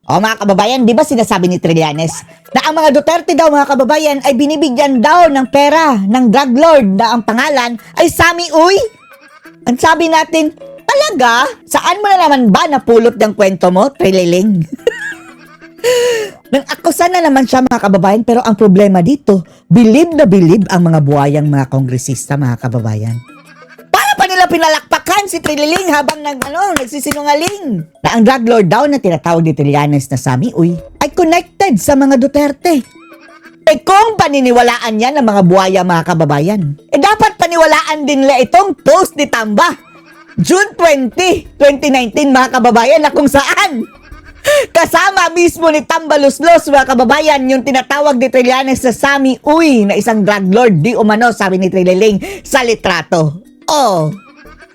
O mga kababayan, di ba sinasabi ni Trillanes na ang mga Duterte daw mga kababayan ay binibigyan daw ng pera ng drug lord na ang pangalan ay Sammy Uy? Ang sabi natin, talaga? Saan mo na naman ba napulot ng kwento mo, Trililing? Nang akusa na naman siya mga kababayan, pero ang problema dito, bilib na bilib ang mga buhayang mga kongresista mga kababayan. Para pa nila pinalakpakan si Trililing habang nagsisinungaling na ang drug lord daw na tinatawag ni Trillanes na Sammy Uy ay connected sa mga Duterte. Eh kung paniniwalaan yan ng mga buhaya mga kababayan, eh dapat paniwalaan din nila itong post ni Tamba June 20, 2019 mga kababayan na kung saan kasama mismo ni Tamba Luslos mga kababayan yung tinatawag ni Trillanes na Sammy Uy na isang drug lord di umano sabi ni Trililing sa litrato. Oh,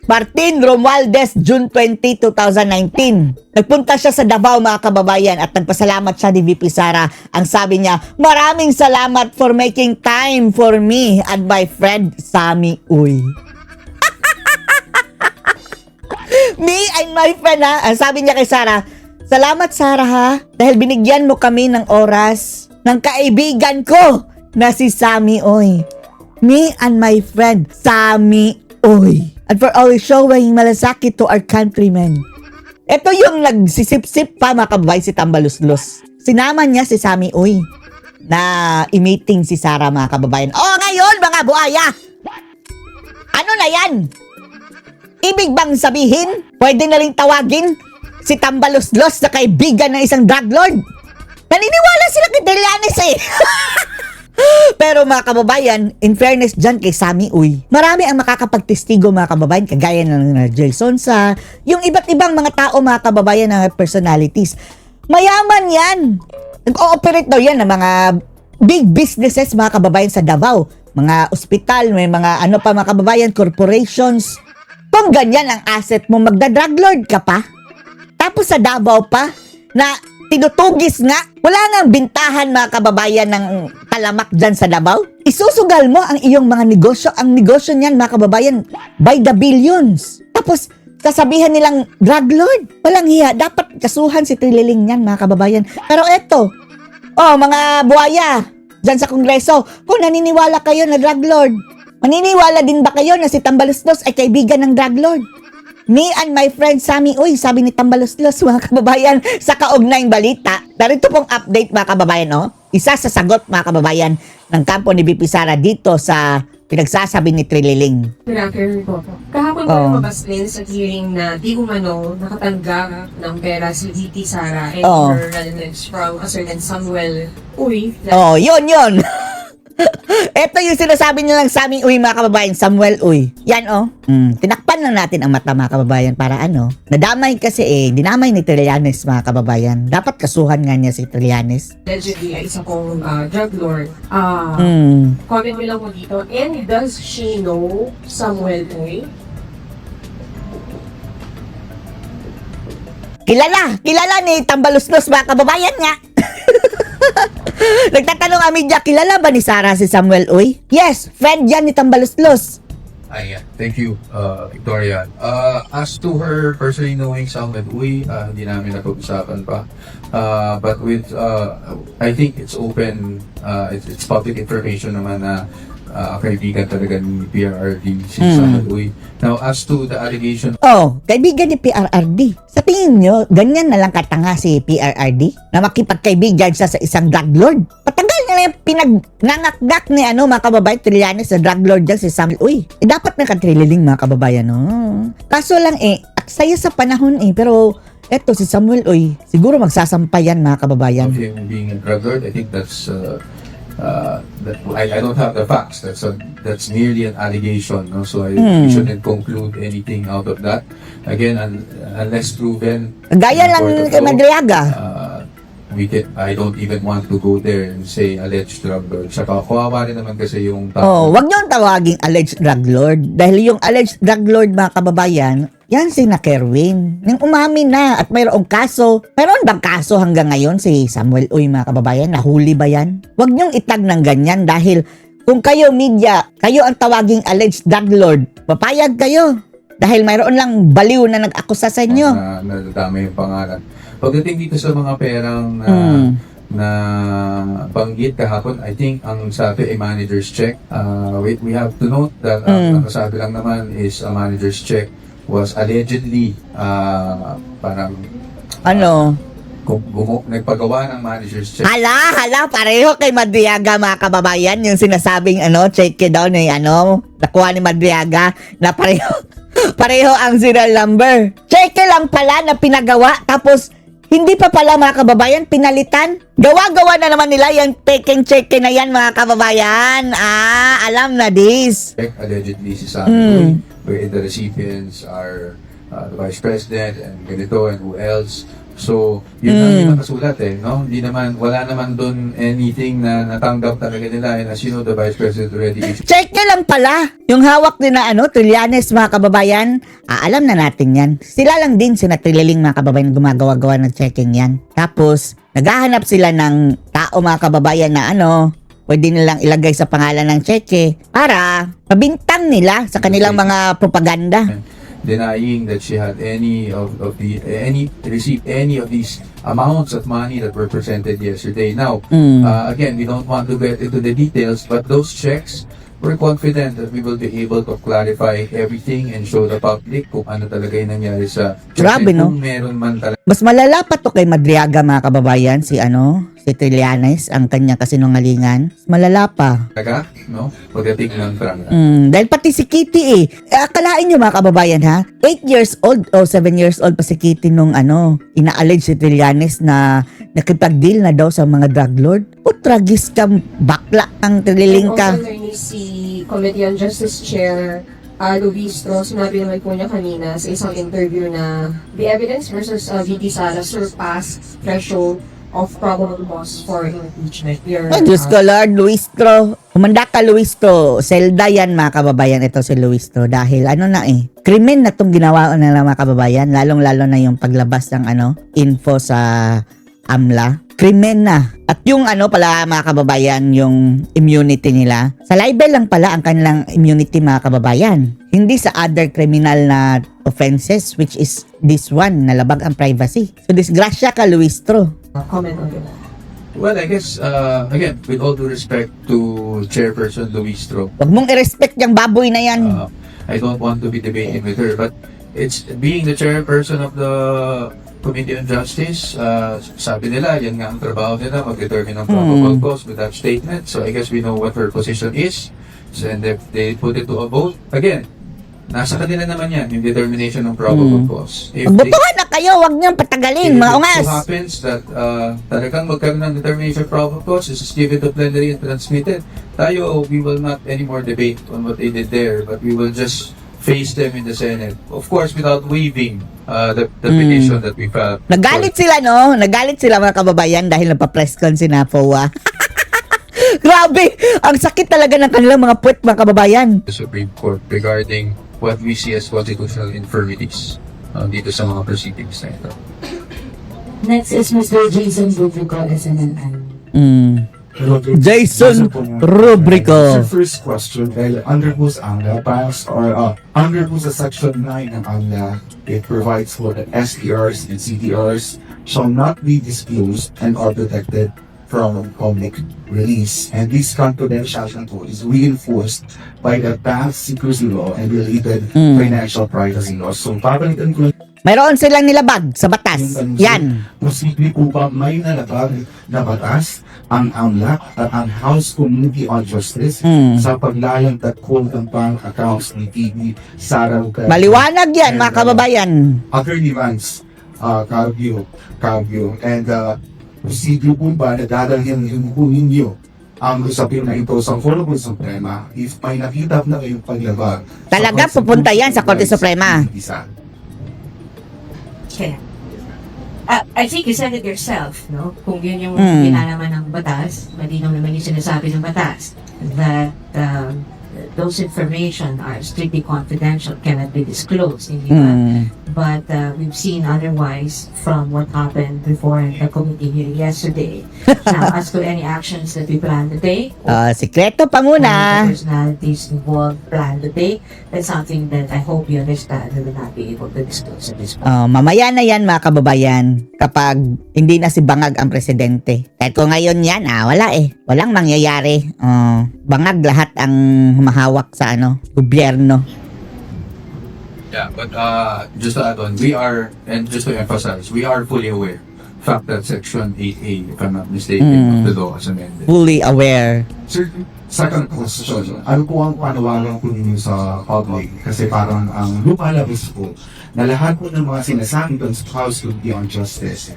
Martin Romualdez, June 20, 2019. Nagpunta siya sa Davao mga kababayan at nagpasalamat siya ni VP Sara. Ang sabi niya, maraming salamat for making time for me and my friend Sammy Uy. Me and my friend ha. Ang sabi niya kay Sara, salamat Sara ha, dahil binigyan mo kami ng oras ng kaibigan ko na si Sammy Uy. Me and my friend Sammy Uy. And for always showing malasakit to our countrymen. Ito yung nagsisip-sip pa mga kababayan si Tamba Luslos. Sinama niya si Sammy Uy na i-meeting si Sara mga kababayan. Oh, ngayon mga buhaya! Ano na yan? Ibig bang sabihin, pwede na rin tawagin si Tamba Luslos na kaibigan ng isang drug lord? Naniniwala sila kay Trillanes eh. Pero mga kababayan, in fairness dyan kay Sammy Uy, marami ang makakapagtestigo mga kababayan, kagaya ng Jel Sonsa, yung iba't ibang mga tao mga kababayan na personalities. Mayaman yan. Nag-ooperate daw yan ng mga big businesses mga kababayan sa Davao. Mga ospital, may mga ano pa mga kababayan, corporations. Kung ganyan ang asset mo, magda-drug lord ka pa. Tapos sa Davao pa, na tinutugis nga, wala nang bintahan mga kababayan ng talamak dyan sa Davao. Isusugal mo ang iyong mga negosyo. Ang negosyo niyan mga kababayan, by the billions. Tapos, sasabihan nilang drug lord. Walang hiya. Dapat kasuhan si Trililing niyan mga kababayan. Pero eto, mga buhaya dyan sa Kongreso, kung naniniwala kayo na drug lord, maniniwala din ba kayo na si Tamba Luslos ay kaibigan ng drug lord? Me and my friend Sammy Uy, sabi ni Tamba Luslos mga kababayan sa kaugnayang balita. Narito pong update mga kababayan, no? Isa sa sagot mga kababayan ng kampo ni VP Sara dito sa pinagsasabi ni Trililing. Kahapon po lumabas din sa hearing na di umano nakatanggap ng pera si VP Sara and her relatives from a certain Samuel Uy. Yun. Ito yung sinasabi nilang Sammy Uy mga kababayan, Samuel Uy. Yan tinakpan lang natin ang mata mga kababayan para nadamay kasi dinamay ni Trillanes mga kababayan. Dapat kasuhan nga niya si Trillanes. Allegedly ay isa kong drug lord. Comment mo lang po dito. And does she know Samuel Uy? Kilala ni Tamba Luslos mga kababayan nga. Nagtatanong ang media, kilala ba ni Sara si Samuel Uy? Yes, friend yan ni Tamba Luslos. Thank you, Victoria. As to her personally knowing Samuel Uy, hindi namin napag-usapan pa. But with, I think it's open, it's public information naman na kaibigan talaga ni PRRD si Samuel Uy. Now, as to the allegation... Kaibigan ni PRRD. Sa tingin nyo, ganyan na lang katanga si PRRD? Na makipagkaibigan siya sa isang drug lord? Patagal na yung pinagnangakgak ni mga kababayan Trillanes sa drug lord dyan si Samuel Uy. Dapat na Trililing mga kababayan, no? Kaso lang aksaya sa panahon Pero eto si Samuel Uy, siguro magsasampayan mga kababayan. Of him being a drug lord, I think that's... I don't have the facts. That's merely an allegation, no? So we shouldn't conclude anything out of that. Again, unless proven. Gaya lang kay Madriaga. I don't even want to go there and say alleged drug lord. Saka kawawa rin naman kasi yung tao. Wag niyo tawaging alleged drug lord dahil yung alleged drug lord mga kababayan, yan si na Kerwin. Nang umamin na at mayroong kaso. Mayroon bang kaso hanggang ngayon si Samuel Uy mga kababayan? Nahuli ba yan? Wag niyong itag ng ganyan dahil kung kayo media, kayo ang tawaging alleged drug lord, papayag kayo. Dahil mayroon lang baliw na nag-akusa sa inyo. Nadadama yung pangalan. Pagdating dito sa mga perang na banggit kahapon, I think ang sabi ay manager's check. We have to note that ang sabi lang naman is a manager's check was allegedly parang Ano? nagpagawa ng manager's check. Hala, pareho kay Madriaga mga kababayan, yung sinasabing check daw ni nakuha ni Madriaga na pareho ang serial number. Check lang pala na pinagawa, tapos hindi pa pala mga kababayan pinalitan. Gawa-gawa na naman nila yung check na yan mga kababayan. Alam na this. Allegedly si Sammy, where the recipients are the Vice President and ganito and who else. So, yun lang yung nakasulat no? Wala naman doon anything na natanggap talaga nila. And as you know, the Vice President already issued. Check lang pala. Yung hawak din na Trillanes mga kababayan. Alam na natin yan. Sila lang din sina Trillaling mga kababayan gumagawa-gawa ng checking yan. Tapos, naghahanap sila ng tao mga kababayan na pwede nilang ilagay sa pangalan ng cheque para mabintang nila sa kanilang mga propaganda. Denying that she had received any of these amounts of money that were presented yesterday. Now, again, we don't want to get into the details, but those checks, we're confident that we will be able to clarify everything and show the public kung ano talaga yung nangyari sa checks. Grabe, and no? kung meron man talaga. Mas malala pa to kay Madriaga mga kababayan, si Trillanes, ang kanyang kasinungalingan. Malala pa. No? Pagdating ng prangka. Dahil pati si Kitty akalain nyo mga kababayan 8 years old o 7 years old pa si Kitty nung ina-allege si Trillanes na nakipag-deal na daw sa mga drug lord. Tragis ka, bakla ang Trillaling ka. And also, si Committee on Justice Chair Luistro, sinabi naman po niya kanina sa isang interview na the evidence versus VP Sara surpassed threshold of probable cause for impeachment. Diyos ko Lord, Luistro. Humanda ka Luistro. Selda yan mga kababayan, ito si Luistro. Dahil krimen na itong ginawa na mga kababayan, lalong-lalo na yung paglabas ng info sa AMLA. Krimen na. At yung pala mga kababayan, yung immunity nila. Sa libel lang pala ang kanilang immunity mga kababayan. Hindi sa other criminal na offenses, which is this one, nalabag ang privacy. So disgrasya ka Luistro. Comment on that. Well, I guess, again, with all due respect to Chairperson Luistro, Huwag mong i-respect yung baboy na yan. I don't want to be debating with her, but it's being the chairperson of the Committee on Justice, sabi nila, yan nga ang trabaho nila, mag-determine ng probable cause with that statement. So I guess we know what her position is. So, and if they put it to a vote, again, nasa kanila naman yan, yung determination ng probable cause. If Magbutuhan na kayo, huwag niyang patagalin, mga ungas. If it so happens that talagang magkaroon ng determination of probable cause, is given to plenary and transmitted, tayo, we will not anymore debate on what they did there, but we will just face them in the Senate. Of course, without waiving the petition that we filed. Nagalit sila, no? Nagalit sila mga kababayan dahil nagpa-press con si Napoa. Grabe! Ang sakit talaga ng kanilang mga puwet, mga kababayan. The Supreme Court regarding what we see as constitutional infirmities dito sa mga proceedings na ito. Next is Mr. Jason Rubrico, SNNI. Jason Rubrico. Sir, first question, under whose AMLA passed or under whose section 9 ng AMLA, it provides for the SDRs and CDRs shall not be disclosed and are protected from public release. And this confidentiality is reinforced by the past secrecy law and related financial privacy laws. So, papalitan ko Mayroon silang nilabag sa batas. Yan. Posible po ba may nalabag na batas ang AMLA at ang House Committee on Justice sa paglalagdat ko ng bank accounts ni TV Sara Ucay? Maliwanag yan, mga kababayan. Attorney Vance Carvio. And posible po ba na dadalhin yung po ninyo ang usapin na ito sa Korte Suprema if may nakita na kayong paglabag? Talaga pupunta yan sa Korte Suprema. Okay. I think you said it yourself, no? Kung yun yung pinalaman ng batas, malinaw naman yung sinasabi ng batas, that those information are strictly confidential, cannot be disclosed. Hindi ba? But we've seen otherwise from what happened before in the committee hearing yesterday. Now, as to any actions that we plan to take, Sikreto pa muna. the personalities involved plan to take, that's something that I hope you understand we will not be able to disclose at this point. Mamaya na yan mga kababayan kapag hindi na si Bangag ang presidente. Kahit kung ngayon yan, wala eh. Walang mangyayari. Bangag lahat ang humahawak sa gobyerno. Yeah, but just to add on, we are, and just to emphasize, we are fully aware. Fact that Section 8A, if I'm not mistaken, of the law as amended. Fully aware. Sir, second question. Ano po ang panawagan po ninyo sa public? Kasi parang ang lupalabas po na lahat po ng mga sinasabi doon sa House Committee on Justice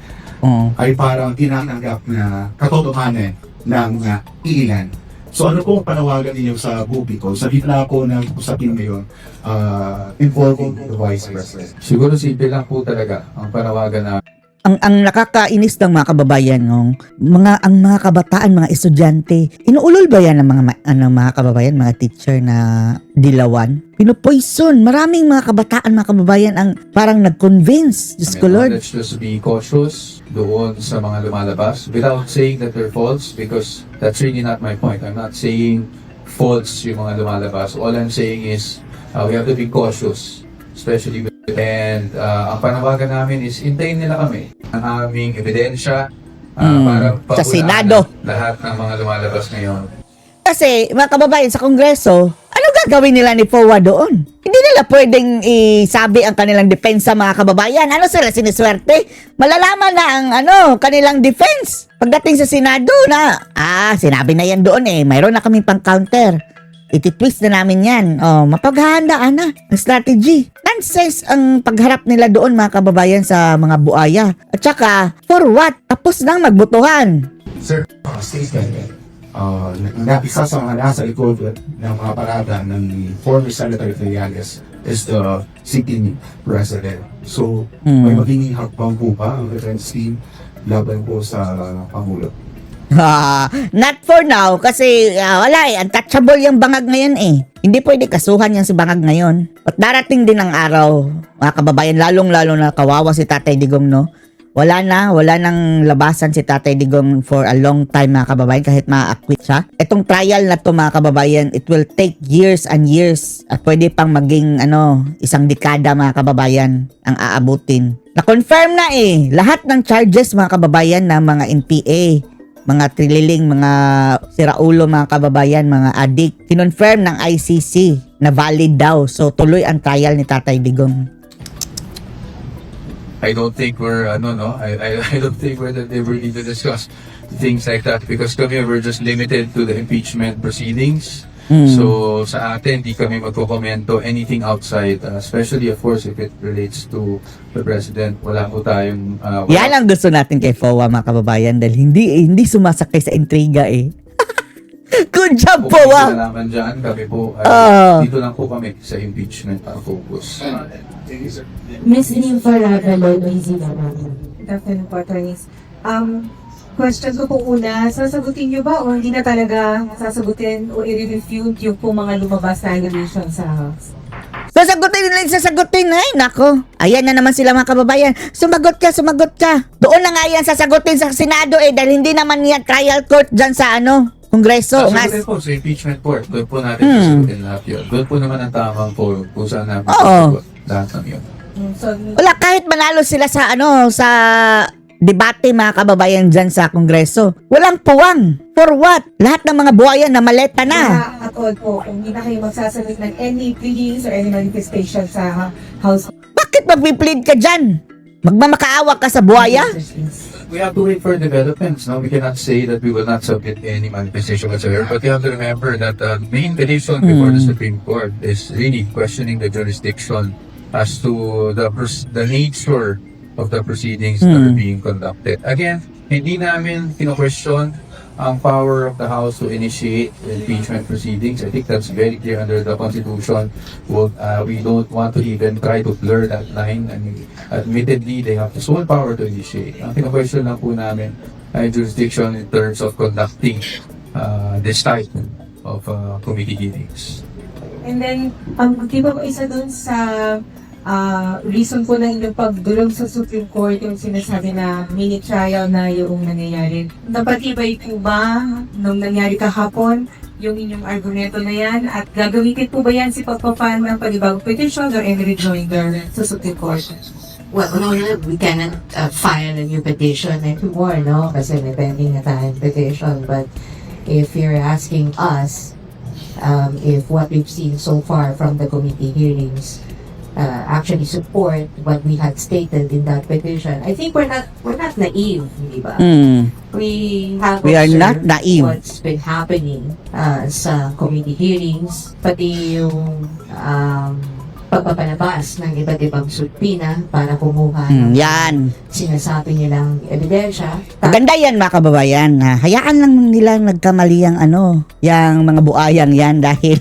ay parang tinatanggap na katotohanan ng ilan. So ano po ang panawagan ninyo sa publiko? Sa gitna po ng usapin ngayon involving the Vice President? Siguro simple lang po talaga ang panawagan na Ang nakakainis ng mga kababayan ang mga kabataan, mga estudyante, inuulol ba yan ng mga kababayan, mga teacher na dilawan? Pinupoison. Maraming mga kabataan, mga kababayan ang parang nag-convince. Diyos ko, Lord. let's just be cautious doon sa mga lumalabas without saying that they're false, because that's really not my point. I'm not saying false yung mga lumalabas. All I'm saying is we have to be cautious, especially with, and ang panawagan namin is hintayin nila kami ang aming ebidensya para Sa Senado. lahat ng mga lumalabas ngayon. Kasi, mga kababayan, sa Kongreso, ano gagawin nila ni FOA doon? Hindi nila pwedeng isabi ang kanilang depensa, mga kababayan. Ano sila, siniswerte? Malalaman na ang kanilang defense. Pagdating sa Senado na, sinabi na yan doon mayroon na kaming pang-counter. Iti-twist na namin yan. Mapaghahandaan na ang strategy. Nonsense ang pagharap nila doon, mga kababayan, sa mga buaya. At saka, for what? Tapos nang magbutuhan. Sir, statement. Isa sa mga nasa likod ng mga parada ng former Senator Trillanes is the sitting president. So, may magiging hakbang po ba ang defense team laban po sa Pangulo? Not for now kasi wala untouchable yung Bangag ngayon Hindi pwede kasuhan yan si Bangag ngayon. At darating din ang araw, mga kababayan, lalong-lalo na kawawa si Tatay Digong, no? Wala nang labasan si Tatay Digong for a long time, mga kababayan, kahit ma-acquit siya. Itong trial na to, mga kababayan, it will take years and years. At pwede pang maging isang dekada, mga kababayan, ang aabutin. Na-confirm na lahat ng charges, mga kababayan, ng mga NPA, mga trililing, mga siraulo, mga kababayan, mga adik, kinonfirm ng ICC na valid daw. So, tuloy ang trial ni Tatay Digong. I don't think we're I don't think we're at liberty to discuss things like that because we're just limited to the impeachment proceedings. So sa atin, di kami magko-komento anything outside, especially of course if it relates to the president. Wala po tayong Yan ang gusto natin kay FOA, mga kababayan, dahil hindi sumasakay sa intriga Good job, kung may FOA! kinalaman dyan, kami po dito lang po kami sa impeachment ang focus. Ms. Nympha Raga, Lloyd Easy naman. Good afternoon po, attorneys. Question ko po una, sasagutin niyo ba o hindi na talaga sasagutin o i-refute yung po mga lumabas na allegations sa House? Sasagutin. Ay, nako. Ayan na naman sila, mga kababayan. Sumagot ka. Doon na nga yan sasagutin sa Senado dahil hindi naman yan trial court dyan sa Kongreso. Sasagutin po sa impeachment court. Doon po natin sasagutin lahat yun. Doon po naman ang tamang forum kung saan namin sasagot lahat ng yun. So, Wala, kahit manalo sila sa sa debate, mga kababayan, dyan sa Kongreso. Walang puwang. For what? Lahat ng mga buhayan na maleta na. at all po, kung hindi na kayo magsasagot ng any pleadings or any manifestation sa House. Bakit magpiplead ka dyan? Magmamakaawa ka sa buhaya? We have to wait for developments. No, we cannot say that we will not submit any manifestation whatsoever. But you have to remember that the main petition before the Supreme Court is really questioning the jurisdiction as to the nature of the proceedings that are being conducted. Again, hindi namin kino-question ang power of the House to initiate impeachment proceedings. I think that's very clear under the Constitution. We don't want to even try to blur that line. I mean, admittedly, they have the sole power to initiate. Ang kino-question lang po namin ay jurisdiction in terms of conducting this type of committee hearings. And then, di ba isa dun sa reason po ng inyong pagdulog sa Supreme Court yung sinasabi na mini trial na yung nangyayari. Napatibay po ba nung nangyari kahapon yung inyong argumento na yan? At gagamitin po ba yan si pagpapan ng panibagong petition or any rejoinder sa Supreme Court? Well, no, we cannot file a new petition anymore, no? Kasi may pending na tayong petition. But if you're asking us, if what we've seen so far from the committee hearings actually support what we had stated in that petition, I think we're not naive, di ba? We have We are not observed naive. what's been happening sa committee hearings, pati yung pagpapalabas ng iba't ibang subpina para kumuha ng Yan. sinasabi nilang ebidensya. Maganda yan mga kababayan. Hayaan lang nila nagkamali ang yung mga buayang yan dahil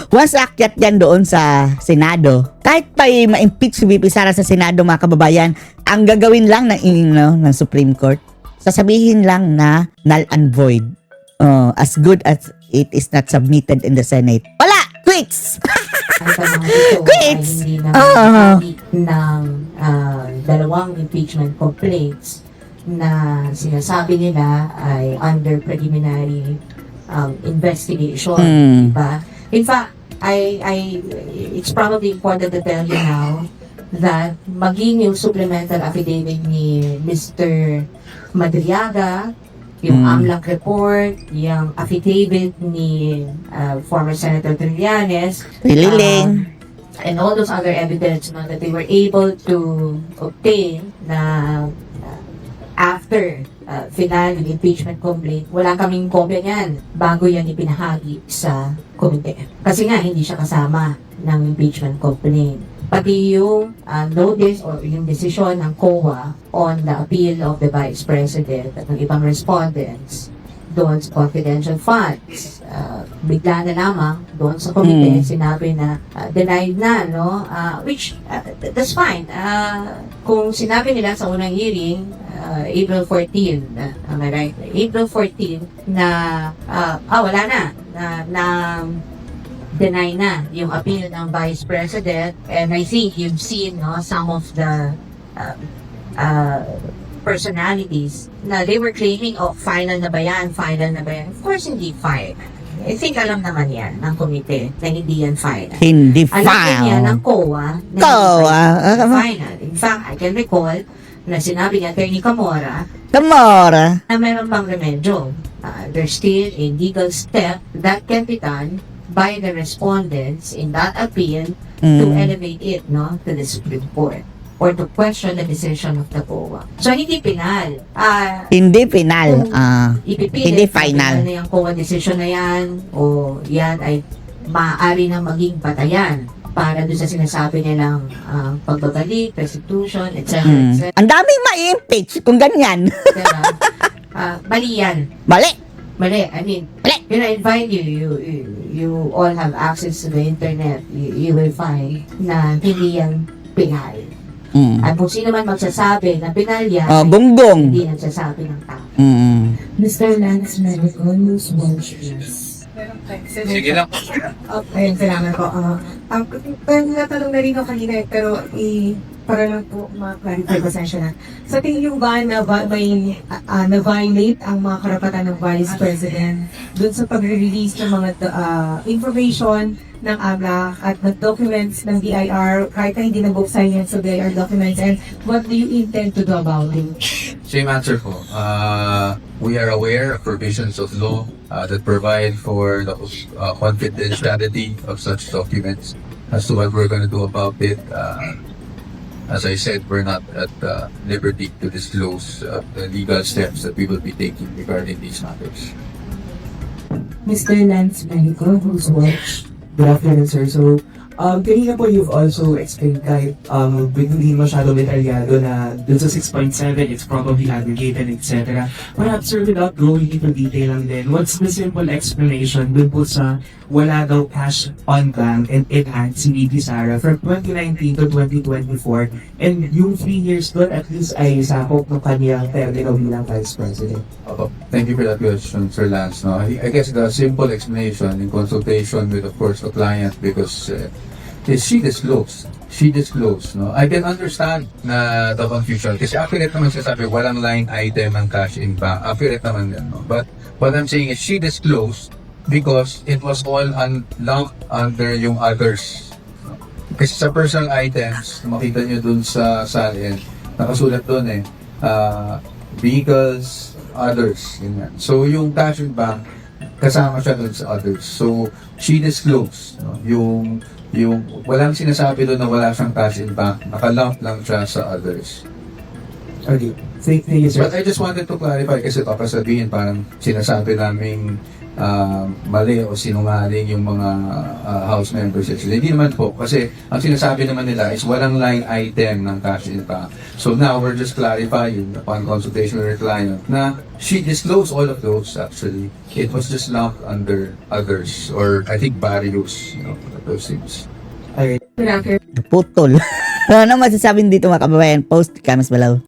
once akyat yan doon sa Senado, kahit pa ma-impeach si VP Sara sa Senado mga kababayan, ang gagawin lang ng Supreme Court, sasabihin lang na null and void. As good as it is not submitted in the Senate. Wala! Quits! Ang tanong dito ay Quits! hindi naman ng dalawang impeachment complaints na sinasabi nila ay under preliminary investigation, diba? In fact, it's probably important to tell you now that maging yung supplemental affidavit ni Mr. Madriaga, yung AMLAC report, yung affidavit ni former Senator Trillanes, Pililing. and all those other evidence that they were able to obtain na after final yung impeachment complaint, wala kaming kopya niyan bago yan ipinahagi sa komite. Kasi nga, hindi siya kasama ng impeachment complaint. Pati yung notice or yung desisyon ng COA on the appeal of the Vice President at ng ibang respondents doon sa confidential funds. Bigla na lamang doon sa komite, sinabi na denied na, no? Which, that's fine. Kung sinabi nila sa unang hearing, April 14, am I right? April 14 na, wala na deny na yung appeal ng Vice President, and I think you've seen some of the personalities na they were claiming, final na ba yan? Of course, hindi final. I think alam naman yan ng komite na hindi yan final. Hindi Alam din yan ng file. COA na COA. hindi final. In fact, I can recall na sinabi ni Atty. Camora Kamora. na meron pang remedyo. There's still a legal step that can be done by the respondents in that appeal to elevate it to the Supreme Court or to question the decision of the COA. So, hindi pinal. Hindi final. Ipipilit Hindi final. na yung COA decision na yan o yan ay maaari na maging patayan para doon sa sinasabi nilang pagbabalik, restitution, etc. etc. Ang daming ma-impeach kung ganyan. Mali yan. Mali. Mali. I mean, I invite you all have access to the internet. You will find na hindi yan pinal. At kung sino man magsasabi na pinal yan, Bongbong. hindi nagsasabi ng tao. Mr. Lance Medico, News Watch News. Sige lang. Ayun, salamat po. Natanong na rin ako kanina, pero para lang po ma-clarify, pasensya na. Sa tingin niyo ba na na-violate ang mga karapatan ng Vice President dun sa pag-release ng mga information ng AMLAC at ng documents ng BIR kahit na hindi nabuksan yan sa BIR documents, and what do you intend to do about it? Same answer po. We are aware of provisions of law that provide for the confidentiality of such documents. As to what we're going to do about it, as I said, we're not at liberty to disclose the legal steps that we will be taking regarding these matters. Mr. Lance Medico, News Watch. Good afternoon, sir. So, Kanina po you've also explained kahit hindi masyado detalyado na dun sa 6.7 it's probably aggregated, etc. Perhaps sir, without going into detail lang din, what's the simple explanation dun po sa wala daw cash on bank and in hand si VP Sara from 2019 to 2024 and yung 3 years doon at least ay sakop ng kanyang termino bilang Vice President? Thank you for that question, Sir Lance. No, I guess the simple explanation in consultation with, of course, the client, because is she disclosed. She disclosed. No, I can understand na the confusion. Kasi accurate naman siya sabi, walang line item ang cash in bank. Accurate naman yan. No? But what I'm saying is she disclosed because it was all lumped under yung others. No? Kasi sa personal items, makita nyo dun sa salin, nakasulat dun vehicles, others. Ganyan. So, yung cash in bank, kasama siya dun sa others. So, she disclosed. No? Yung walang sinasabi doon na wala siyang cash in bank, nakalump lang siya sa others. Okay. Thank you, sir. But I just wanted to clarify kasi baka sabihin parang sinasabi naming mali o sinungaling yung mga house members. Hindi naman po. Kasi ang sinasabi naman nila is walang line item ng cash in bank. So now we're just clarifying upon consultation with the client na she disclosed all of those actually. It was just lumped under others or I think various, those things. Okay. Good afternoon. Putol. Ano masasabi dito mga kababayan? Post comments below.